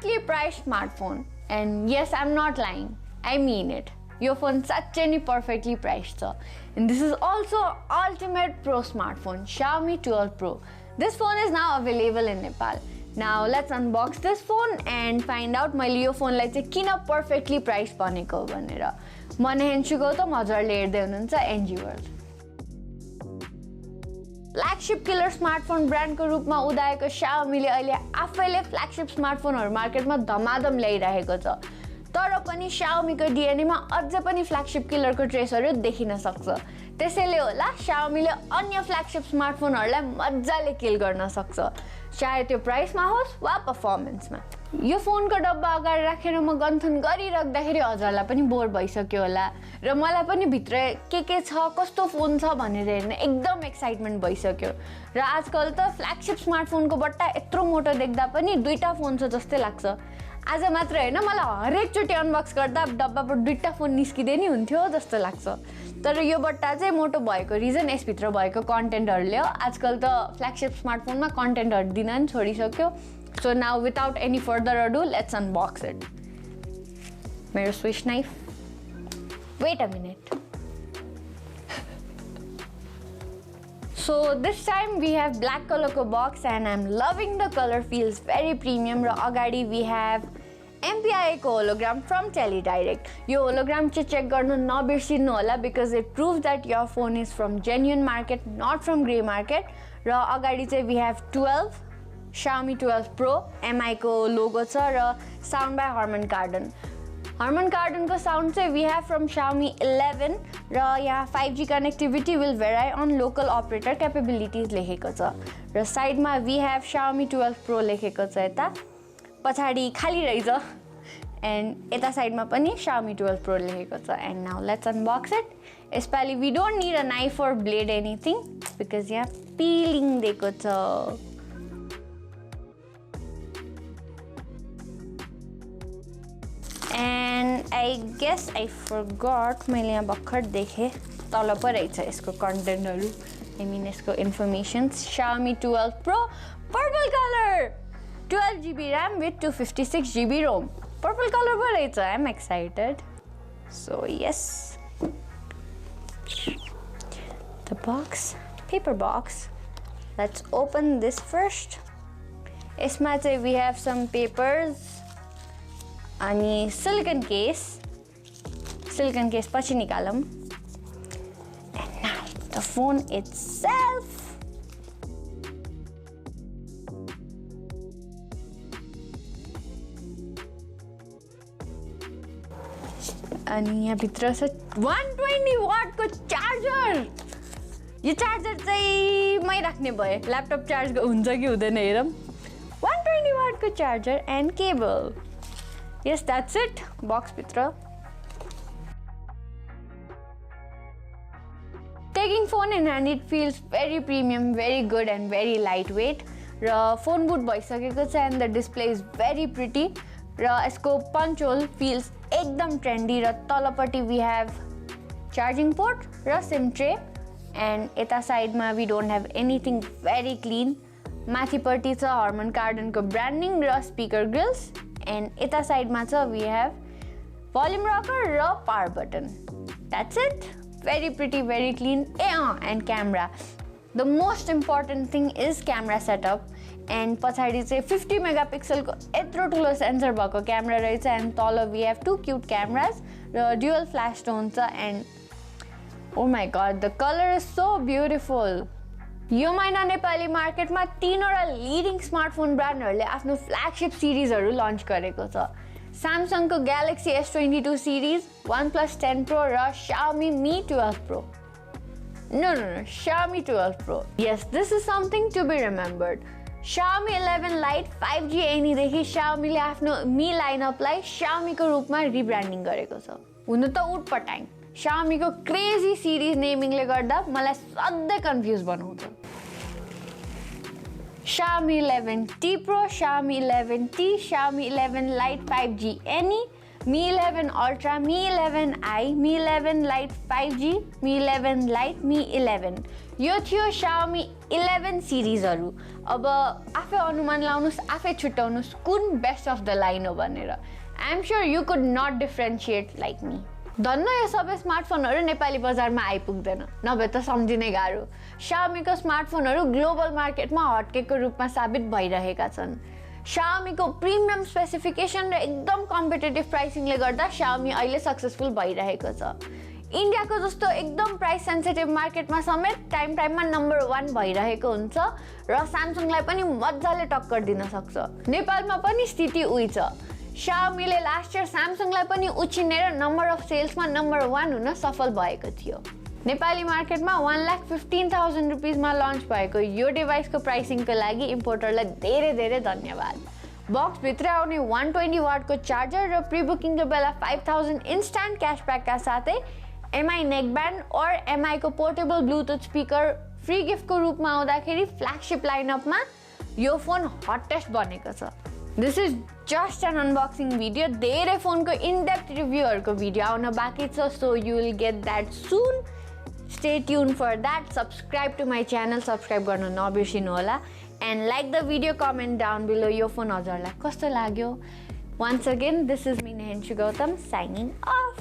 perfectly priced smartphone. And yes, I'm not lying. I mean it. Your phone is perfectly priced. And this is also ultimate pro smartphone, Xiaomi 12 Pro. This phone is now available in Nepal. Now let's unbox this phone and find out my यो फोनलाई चाहिँ किन perfectly priced बनेको भनेर। म नेहेन्छु गौतम, हजुरले हेर्दै हुनुहुन्छ एनजी वर्ल्ड। फ्ल्यागशिप किलर स्मार्टफोन ब्रान्डको रूपमा उदाएको Xiaomi ले अहिले आफैले फ्ल्यागशिप स्मार्टफोनहरु मार्केटमा धमाधम ल्याइरहेको छ। तर पनि Xiaomi को DNA मा अझै पनि फ्ल्यागशिप किलरको ट्रेसहरु देखिन सक्छ। त्यसैले होला Xiaomi ले अन्य फ्ल्यागशिप स्मार्टफोनहरुलाई मज्जाले किल गर्न सक्छ, चाहे त्यो प्राइसमा होस् वा परफर्मेन्समा। यो फोनको डब्बा अगाडि राखेर म गन्थन गरिराख्दाखेरि हजुरलाई पनि बोर भइसक्यो होला र मलाई पनि भित्र के छ, कस्तो फोन छ भनेर हेर्न एकदम एक्साइटमेन्ट भइसक्यो। र आजकल त फ्ल्यागशिप स्मार्टफोनको बट्टा यत्रो मोटो देख्दा पनि दुईटा फोन छ जस्तै लाग्छ। आज मात्र हैन, मलाई हरेक चोटी अनबक्स गर्दा डब्बाबाट दुईटा फोन निस्किदै नि हुन्थ्यो जस्तो लाग्छ। तर यो बट्टा चाहिँ मोटो भएको रिजन यसभित्र भएको कन्टेन्टहरुले हो। आजकल त फ्ल्यागशिप स्मार्टफोनमा कन्टेन्टहरु दिन नि छोडिसक्यो। So now without any further ado, let's unbox it. मेरो Swiss knife. Wait a minute. So this time we have black color ko box and I'm loving the color, feels very premium. र अगाडि we have MPI को hologram from TeleDirect. यो hologram चाहिँ check गर्नु नबिर्सिनु होला because it proves that your phone is from genuine market, not from grey market. र अगाडि चाहिँ we have 12 Xiaomi 12 Pro MI को logo छ र sound by Harman Kardon. Harman Kardon को sound चाहिँ we have from Xiaomi 11 र यहाँ 5G connectivity will vary on local operator capabilities लेखेको छ। र साइडमा we have Xiaomi 12 Pro लेखेको छ यता। पछाडी खाली रहेछ and यता साइडमा पनि Xiaomi 12 Pro लेखेको छ। And now let's unbox it. यसपालि we don't need a knife or blade anything because यहाँ peeling दिएको छ। And I guess I forgot मैले यहाँ भर्खर देखे तल पो रहेछ यसको कन्टेन्टहरु, I mean यसको इन्फर्मेशन्स। Xiaomi 12 Pro purple color, 12GB RAM with 256GB ROM. Purple color पो रहेछ, I'm excited. So yes, the box, paper box. Let's open this first. यसमा चाहिँ we have some papers अनि silicon case पछि निकालौं। And now the phone itself. अनि यहाँ भित्र छ 120 वाट को चार्जर। यो चार्जर चाहिँ मै राख्ने भए, ल्यापटप चार्ज हुन्छ कि हुँदैन हेरौं। 120 वाट को charger and cable. Yes, that's it. Box भित्र। Taking phone in hand, it feels very premium, very good and very lightweight. र phone boot भइसकेको छ and the display is very pretty. र यसको punch hole feels एकदम trendy र तलपट्टि we have charging port र SIM tray and यता साइडमा we don't have anything, very clean. माथिपट्टि छ Harman Kardon को branding र speaker grills. And ita side ma we have volume rocker र power button. That's it. Very pretty, very clean. And camera. The most important thing is camera setup. And पछाडी चाहिँ 50 megapixel को यत्रो ठुलो sensor भएको camera रहेछ and तल we have two cute cameras र dual flash tone छ and oh my god, the color is so beautiful. यो महिना नेपाली मार्केटमा तीनवटा लिडिङ स्मार्टफोन ब्रान्डहरुले आफ्नो फ्ल्यागशिप सिरिजहरु लन्च गरेको छ। Samsung को Galaxy S22 series, OnePlus 10 Pro र Xiaomi Mi 12 Pro. No, Xiaomi 12 Pro. Yes, this is something to be remembered. Xiaomi 11 Lite 5G Any देखि Xiaomi ले आफ्नो Mi लाइनअपलाई Xiaomi को रूपमा रिब्रान्डिङ गरेको छ। हुन त उटपटाङ Xiaomi को क्रेजी सिरिज नेमिङले गर्दा मलाई सधैँ कन्फ्युज बनाउँछ। Xiaomi 11T Pro, Xiaomi 11T, Xiaomi 11 Lite 5G Any Mi 11 Ultra, Mi 11i, Mi 11 Lite 5G, Mi 11 Lite, Mi 11 यो थियो Xiaomi 11 सिरिजहरु अब आफै अनुमान लाउनुस् आफै छुट्याउनुस् कुन बेस्ट अफ द लाइन हो भनेर I am sure you could not differentiate like me धन्न यो सबै स्मार्टफोनहरु नेपाली बजारमा आइपुग्दैन नभए त सम्झिनै गाह्रो Xiaomi को स्मार्टफोनहरु ग्लोबल मार्केटमा हटकेको रूपमा साबित भइरहेका छन् Xiaomi को प्रिमियम स्पेसिफिकेसन र एकदम कम्पिटिटिभ प्राइसिङले गर्दा Xiaomi अहिले सक्सेसफुल भइरहेको छ इन्डियाको जस्तो एकदम प्राइस सेन्सिटिभ मार्केटमा समेत टाइममा नम्बर 1 भइरहेको हुन्छ र Samsungलाई पनि मज्जाले टक्कर दिन सक्छ नेपालमा पनि स्थिति उही छ Xiaomi ले लास्ट इयर Samsungलाई पनि उछिनेर नम्बर अफ सेल्समा नम्बर 1 हुन सफल भएको थियो नेपाली मार्केटमा 1,15,000 रुपैयाँमा लन्च भएको यो डिभाइसको प्राइसिङको लागि इम्पोर्टरलाई धेरै धेरै धन्यवाद बक्स भित्र आउने 120 वाटको चार्जर र प्री बुकिङको बेला 5,000 इन्स्ट्यान्ट क्याशब्याकका साथै MI नेकब्यान्ड और MI को पोर्टेबल ब्लुटुथ स्पिकर फ्री गिफ्टको रूपमा आउँदाखेरि फ्ल्यागशिप लाइनअपमा यो फोन हटेस्ट बनेको छ this is just an unboxing video धेरै फोनको इन डेप्थ रिभ्यूहरुको भिडियो आउन बाँकी छ so you will get that soon stay tune for that subscribe to my channel subscribe गर्न नबिर्सिनु होला and like the video comment down below यो फोन हजुरलाई कस्तो लाग्यो once again this is me Nehenshu Gautam shining of